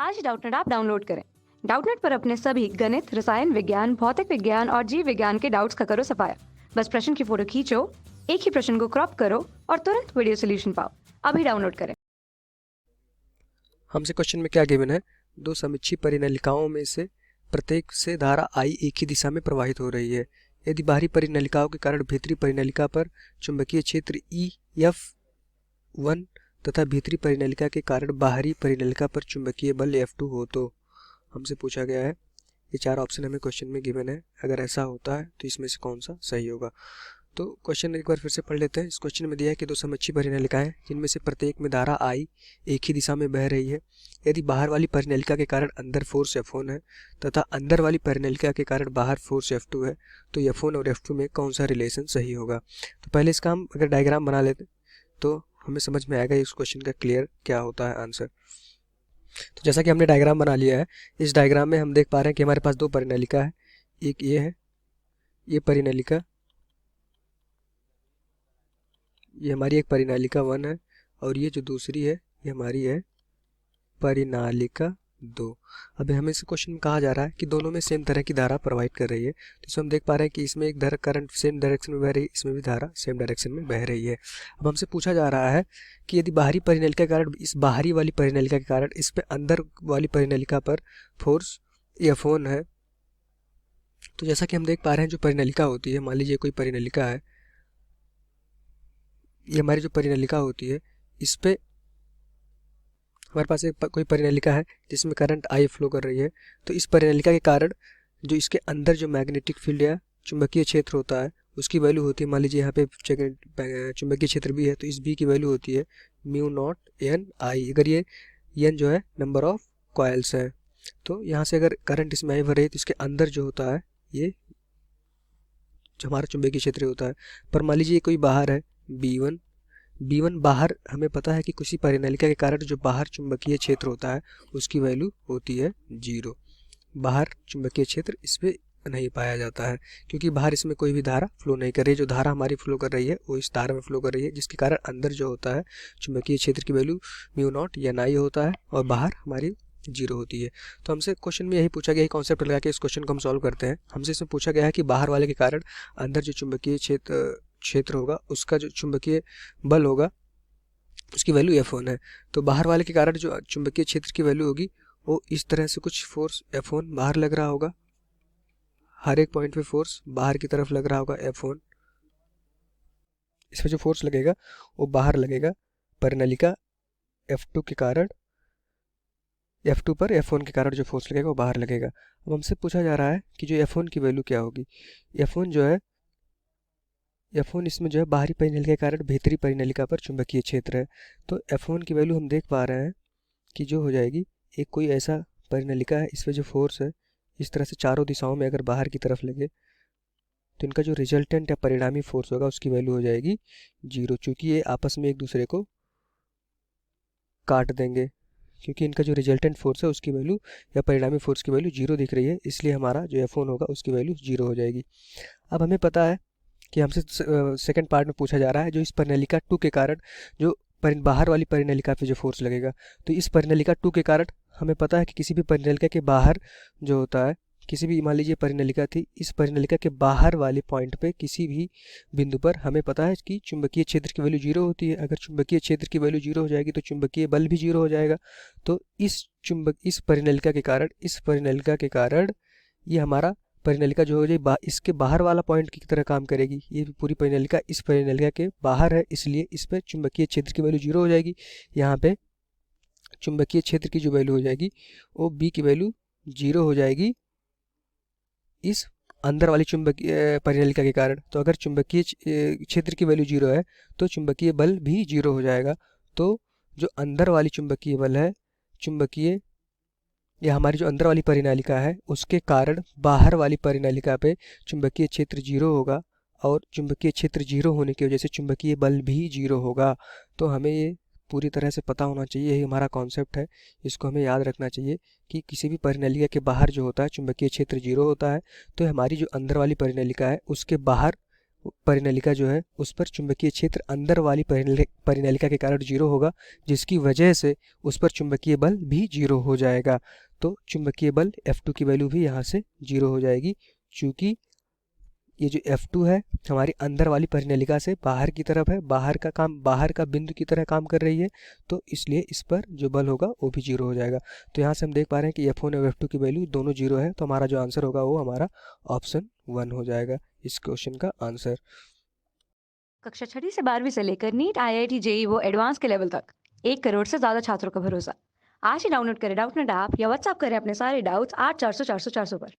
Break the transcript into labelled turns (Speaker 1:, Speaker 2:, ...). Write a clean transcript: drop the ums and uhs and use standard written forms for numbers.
Speaker 1: आज Doubtnut app download करें। Doubtnut पर अपने सभी गणित, रसायन विज्ञान, भौतिक विज्ञान और जीव विज्ञान के डाउट्स का करो सफाया। बस प्रश्न की फोटो खींचो, एक ही प्रश्न को क्रॉप करो और तुरंत वीडियो सोल्यूशन पाओ। अभी डाउनलोड करें।
Speaker 2: हमसे क्वेश्चन में क्या गिवन है, दो समिच्छी परिनलिकाओं में से प्रत्येक से धारा आई एक ही दिशा में प्रवाहित हो रही है। यदि बाहरी परिनलिकाओं के कारण भीतरी परिनलिका पर चुंबकीय क्षेत्र EF1 तथा भीतरी परिनलिका के कारण बाहरी परिनलिका पर चुंबकीय बल F2 हो तो हमसे पूछा गया है। ये चार ऑप्शन हमें क्वेश्चन में गिवन है। अगर ऐसा होता है तो इसमें से कौन सा सही होगा। तो क्वेश्चन एक बार फिर से पढ़ लेते हैं। इस क्वेश्चन में दिया है कि दो समिच्छी परिनलिकाएं जिनमें से प्रत्येक में धारा I एक ही दिशा में बह रही है। यदि बाहर वाली परिनलिका के कारण अंदर फोर्स F1 है तथा अंदर वाली परिनलिका के कारण बाहर फोर्स F2 है तो F1 और F2 में कौन सा रिलेशन सही होगा। तो पहले इसका हम अगर डायग्राम बना लेते तो हमें समझ में आएगा इस क्वेश्चन का क्लियर क्या होता है आंसर। तो जैसा कि हमने डायग्राम बना लिया है, इस डायग्राम में हम देख पा रहे हैं कि हमारे पास दो परिनलिका है। एक ये है, ये परिनलिका, ये हमारी एक परिनालिका 1 है और ये जो दूसरी है ये हमारी है परिनालिका 2। अब हमें इस क्वेश्चन में कहा जा रहा है कि दोनों में सेम तरह की धारा प्रवाहित कर रही है। तो इसमें हम देख पा रहे हैं कि इसमें एक धारा करंट सेम डायरेक्शन में बह रही है, इसमें भी धारा सेम डायरेक्शन में बह रही है। अब हमसे पूछा जा रहा है कि यदि बाहरी परिनलिका के कारण, इस बाहरी वाली परिनलिका के कारण इस पे अंदर वाली परिनलिका पर फोर्स F1 है। तो जैसा कि हम देख पा रहे हैं जो परिनलिका होती है, मान लीजिए कोई परिनलिका है, ये हमारी जो परिनलिका होती है इस पे हमारे पास एक कोई परिनलिका है जिसमें करंट I फ्लो कर रही है। तो इस परिनलिका के कारण जो इसके अंदर जो मैग्नेटिक फील्ड या चुंबकीय क्षेत्र होता है उसकी वैल्यू होती है, मान लीजिए यहाँ पे चुंबकीय क्षेत्र भी है तो इस B की वैल्यू होती है μ0 N I। अगर ये N जो है नंबर ऑफ कॉइल्स है, तो यहाँ से अगर करंट इसमें I भर रही है तो इसके अंदर जो होता है ये जो हमारा चुंबकीय क्षेत्र होता है। पर मान लीजिए कोई बाहर है B1 बाहर, हमें पता है कि किसी परिनलिका के कारण जो बाहर चुंबकीय क्षेत्र होता है उसकी वैल्यू होती है 0। बाहर चुंबकीय क्षेत्र इस पे नहीं पाया जाता है क्योंकि बाहर इसमें कोई भी धारा फ्लो नहीं कर रही है। जो धारा हमारी फ्लो कर रही है वो इस तार में फ्लो कर रही है, जिसके कारण अंदर जो होता है चुंबकीय क्षेत्र की वैल्यू μ0 N I होता है और बाहर हमारी 0 होती है। तो हमसे क्वेश्चन में यही पूछा गया है, कॉन्सेप्ट लगा के इस क्वेश्चन को हम सॉल्व करते हैं। हमसे इसमें पूछा गया है कि बाहर वाले के कारण अंदर जो चुंबकीय क्षेत्र होगा उसका जो चुंबकीय बल होगा उसकी वैल्यू F1 है। तो बाहर वाले के कारण जो चुंबकीय क्षेत्र की वैल्यू होगी वो इस तरह से कुछ फोर्स F1 बाहर लग रहा होगा, हर एक पॉइंट पे फोर्स बाहर की तरफ लग रहा होगा F1। इसमें जो फोर्स लगेगा वो बाहर लगेगा परिनलिका F2 के कारण, F2 पर F1 के कारण जो फोर्स लगेगा वो बाहर लगेगा। अब हमसे पूछा जा रहा है कि जो F1 की वैल्यू क्या होगी। F1 जो है, F1 इसमें जो है बाहरी परिनलिका के कारण भीतरी परिनलिका पर चुंबकीय क्षेत्र है। तो F1 की वैल्यू हम देख पा रहे हैं कि जो हो जाएगी, एक कोई ऐसा परिनलिका है, इस पर जो फोर्स है इस तरह से चारों दिशाओं में अगर बाहर की तरफ लगे तो इनका जो रिजल्टेंट या परिणामी फोर्स होगा उसकी वैल्यू हो जाएगी 0, चूँकि ये आपस में एक दूसरे को काट देंगे। क्योंकि इनका जो रिजल्टेंट फोर्स है उसकी वैल्यू या परिणामी फोर्स की वैल्यू 0 दिख रही है, इसलिए हमारा जो F1 होगा उसकी वैल्यू 0 हो जाएगी। अब हमें पता है कि हमसे सेकंड पार्ट में पूछा जा रहा है जो इस परिनलिका 2 के कारण जो बाहर वाली परिनलिका पे जो फोर्स लगेगा। तो इस परिनलिका 2 के कारण हमें पता है कि किसी भी परिनलिका के बाहर जो होता है, किसी भी, मान लीजिए परिनलिका थी, इस परिनलिका के बाहर वाले पॉइंट पे किसी भी बिंदु पर हमें पता है कि चुंबकीय क्षेत्र की वैल्यू 0 होती है। अगर चुंबकीय क्षेत्र की वैल्यू 0 हो जाएगी तो चुंबकीय बल भी 0 हो जाएगा। तो इस परिनलिका के कारण ये हमारा परिनलिका जो हो जाए इसके बाहर वाला पॉइंट की तरह काम करेगी। ये पूरी परिनलिका इस परिनलिका के बाहर है, इसलिए इस पर चुंबकीय क्षेत्र की वैल्यू 0 हो जाएगी। यहाँ पे चुंबकीय क्षेत्र की जो वैल्यू हो जाएगी वो B की वैल्यू 0 हो जाएगी इस अंदर वाली चुंबकीय परिनलिका के कारण। तो अगर चुंबकीय क्षेत्र की वैल्यू 0 है तो चुंबकीय बल भी 0 हो जाएगा। तो जो अंदर वाली चुंबकीय बल है, या हमारी जो अंदर वाली परिनालिका है उसके कारण बाहर वाली परिनालिका पे चुंबकीय क्षेत्र 0 होगा और चुंबकीय क्षेत्र 0 होने की वजह से चुंबकीय बल भी 0 होगा। तो हमें ये पूरी तरह से पता होना चाहिए, यही हमारा कॉन्सेप्ट है, इसको हमें याद रखना चाहिए कि किसी भी परिनलिका के बाहर जो होता है चुंबकीय क्षेत्र 0 होता है। तो हमारी जो अंदर वाली परिनलिका है उसके बाहर परिनलिका जो है उस पर चुंबकीय क्षेत्र अंदर वाली परिनलिका के कारण 0 होगा, जिसकी वजह से उस पर चुंबकीय बल भी 0 हो जाएगा। तो चुंबकीय बल F2 की वैल्यू भी यहाँ से 0 हो जाएगी, चूँकि ये जो F2 है हमारी अंदर वाली परिनलिका से बाहर की तरफ है, बाहर का बिंदु की तरह काम कर रही है, तो इसलिए इस पर जो बल होगा वो भी 0 हो जाएगा। तो यहाँ से हम देख पा रहे हैं कि F1 और F2 की वैल्यू दोनों 0 है, तो हमारा जो आंसर होगा वो हमारा ऑप्शन 1 हो जाएगा इस क्वेश्चन का आंसर।
Speaker 1: कक्षा 6ठी से 12वीं से लेकर नीट, IIT, JEE वो एडवांस के लेवल तक 1 करोड़ से ज़्यादा छात्रों का भरोसा। आज ही डाउनलोड करें डाउटनेट ऐप या व्हाट्सएप करें अपने सारे डाउट्स 8400 400 400 पर।